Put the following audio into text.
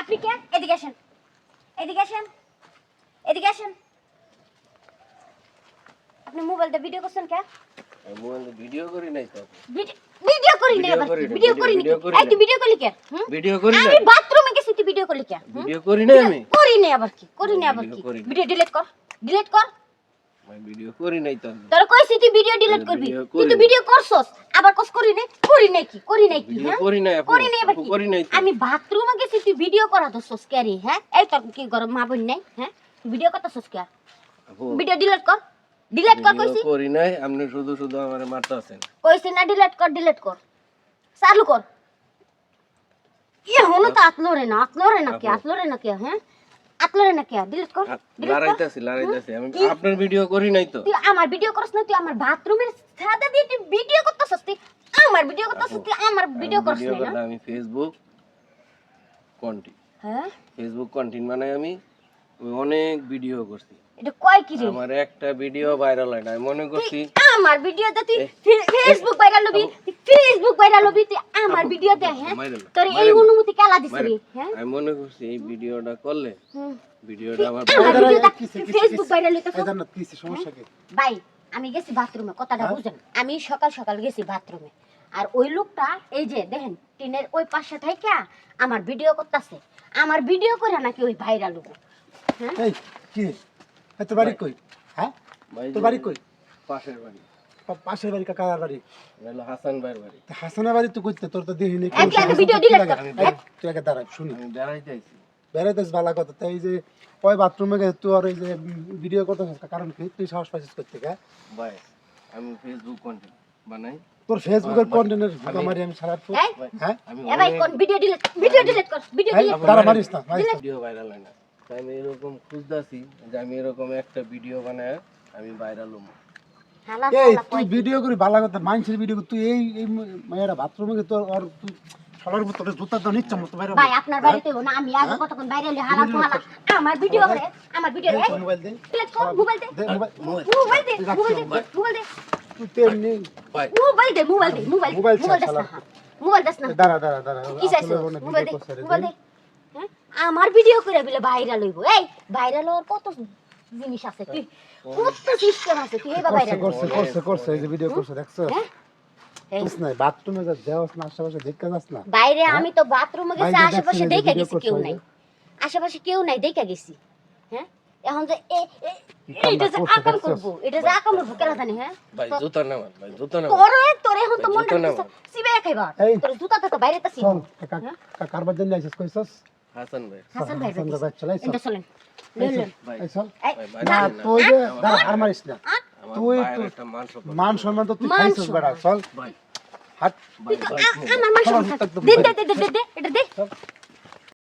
আপনি কে? এদিকে আসেন, এদিকে আসেন, এদিকে আসেন। আপনি মোবাইলটা ভিডিও করছেন কে? মোবাইলে ভিডিও করি নাই তো। ভিডিও করি না আবার ভিডিও করি না। এই তুই ভিডিও করলি কে? ভিডিও করি না। আমি বাথরুমে গেছি তুই ভিডিও করলি কে? ভিডিও করি না আমি। করি না আবার কি? করি না আবার কি? ভিডিও ডিলিট কর। ডিলিট কর। আমি ভিডিও করি নাই তো। তোর কইছি তুই ভিডিও ডিলিট করবি। তুই তো ভিডিও করছস। আবার কস করি নাই? করি নাই কি? করি নাই কি? ভিডিও হ্যাঁ? করি নাই আপু। করি নাই আবার কি? করি নাই তো। আমি বাথরুমে গেছি তুই ভিডিও করা দছস কে রে? হ্যাঁ? এই তোর কি গরম মা বই নাই? হ্যাঁ? তুই ভিডিও করতেছস কে? আপু ভিডিও ডিলিট কর। ডিলিট কর কইছি। ভিডিও করি নাই, আপনি শুধু শুধু আমারে মারতাছেন। কইছি না ডিলিট কর, ডিলিট কর। চালু কর। হনো তো আতলরে না কে? আতলরে না কে? হ্যাঁ? আতলরে না কে? ডিলিট কর। ডিলিট কর। লড়াইতাছি আমি আপনার ভিডিও করি নাই তো। তুই আমার ভিডিও করছ না, তুই আমার বাথরুমের ছাদে দিয়ে তুই ভিডিও করতেছস, তুই আমার ভিডিও করতেছস, তুই আমার ভিডিও করছ না। আমি ফেসবুক কন্টেন্ট হ্যাঁ? ফেসবুক কন্টেন্ট মানে আমি অনেক ভিডিও করছি। এটা কয় কি রে? আমার একটা ভিডিও ভাইরাল হয় না, আমি মনে করছি আমার ভিডিওতে তুই ফেসবুক ভাইরাল হবি, ফেসবুক ভাইরাল হবি, তুই আমার ভিডিও দে। হ্যাঁ, তোর এই অনুমতি কেলা দিছিস রে? হ্যাঁ, আমি মনে করছি এই ভিডিওটা করলে ভিডিওটা আমার ফেসবুক ভাইরাল হইতো। এই জান্নাত কি সমস্যা কি? ভাই আমি গেছি বাথরুমে, কথাটা বুঝেন। আমি সকাল সকাল গেছি বাথরুমে, আর ওই লোকটা এই যে দেখেন টিনের ওই পাশে থাইকা আমার ভিডিও করতেছে। আমার ভিডিও করে নাকি ওই ভাইরাল হবো। হ্যাঁ, এই কি এত বাড়ি কই? হ্যাঁ তোর বাড়ি কই? পাশের বাড়ি, পাশের বাড়ি কাকার বাড়ি? হলো হাসান ভাইয়ের বাড়ি। হাসানের বাড়ি তো কইতে তোর তো দেখি নেই। এই তুই ভিডিও ডিলিট কর। তুই আগে দাঁড়া শুনি। আমি বেড়াইতে আইছি। বেড়াইতেছ ভালো কথা, তাই এই যে ওই বাথরুমে গেছে তুই আর ওই যে ভিডিও করতেছিস, কারণ কি তুই সাহস পাইছিস করতে গা? ভাই আমি ফেসবুক কন্টেন্ট বানাই। তোর ফেসবুকের কন্টেন্টের ভিডিও মারি আমি সারা রাত। এই হ্যাঁ আমি এ ভাই কোন ভিডিও ডিলিট কর, ভিডিও এই ডিলিট কর। দাঁড়া মারিস না, মারিস না। ভিডিও ভাইরাল হয় না, তাই আমি এরকম খুঁজতাছি যে আমি এরকম একটা ভিডিও বানায় আমি ভাইরাল হবো। হালা এই হালা তুই ভিডিও করি ভালো কথা, মানুষের ভিডিও তুই এই এই মেয়েরা বাথরুমে গিয়ে তোর আর তুই সবার তোর জুতা দাও নিচ্ছ মতো বাইরে। ভাই আপনার বাড়িতে না, আমি আগে কতক্ষণ বাইরে হলে হালা তো হালা। আমার ভিডিও করে, আমার ভিডিও রে মোবাইল দে, ডিলিট কর। মোবাইল দে, দে মোবাইল। মোবাইল দে, মোবাইল দে, মোবাইল দে, তুই তেমনি ভাই মোবাইল দে, মোবাইল দে, মোবাইল মোবাইল মোবাইল ছাড়, দাস না, মোবাইল দাস না। দাঁড়া দাঁড়া দাঁড়া কি চাইছো? মোবাইল দে, মোবাইল দে। হ্যাঁ, আমার ভিডিও করে বলে ভাইরাল হইব। এই ভাইরাল হওয়ার কত জিনিস আছে, তুই কত সিস্টেম আছে, তুই এবার ভাইরাল করছে করছে করছে এই যে ভিডিও করছে দেখছো? হ্যাঁ? এই তুই না বাথরুমে যা যাওস না, আশেপাশে দেখতে যাস না? বাইরে আমি তো বাথরুমে গেছি, বাইরে আশেপাশে দেখছি দেখা ভিডিও গেছি, করছে কেউ ওই নাই। যে। আশেপাশে কেউ নাই, দেখা গেছি। হ্যাঁ, এখন যে কান্না এটা যে করছে, আকাম দেখছো? করবো, এটা যে আকাম করবো কেন জানি? হ্যাঁ, ভাই জুতা নামান, ভাই জুতা নামান। তোর এখন তো ভাই, মনটা জুতো নাও। সিবে খাইবা। এই। তোর জুতাতে তো বাইরে তাছি। চল কারবার জন্য আইছিস কইছস? হাসান ভাই, হাসান ভাই হাসান ভাই চলে আইছস? এটা চলেন লইলেন। ভাই এই চল। এই ভাই না বাড়ি না। তুই যে দাঁড়া আর মারিস না। আমার তুই ভাইয়ের তো- একটা মান সম্মান। মান সম্মান তো তুই মান খাইছিস সম্মান। বেড়া, চল ভাই হাট। ভাই ভাই আমার মান সম্মান। দে দে দে দে দে এটা দে।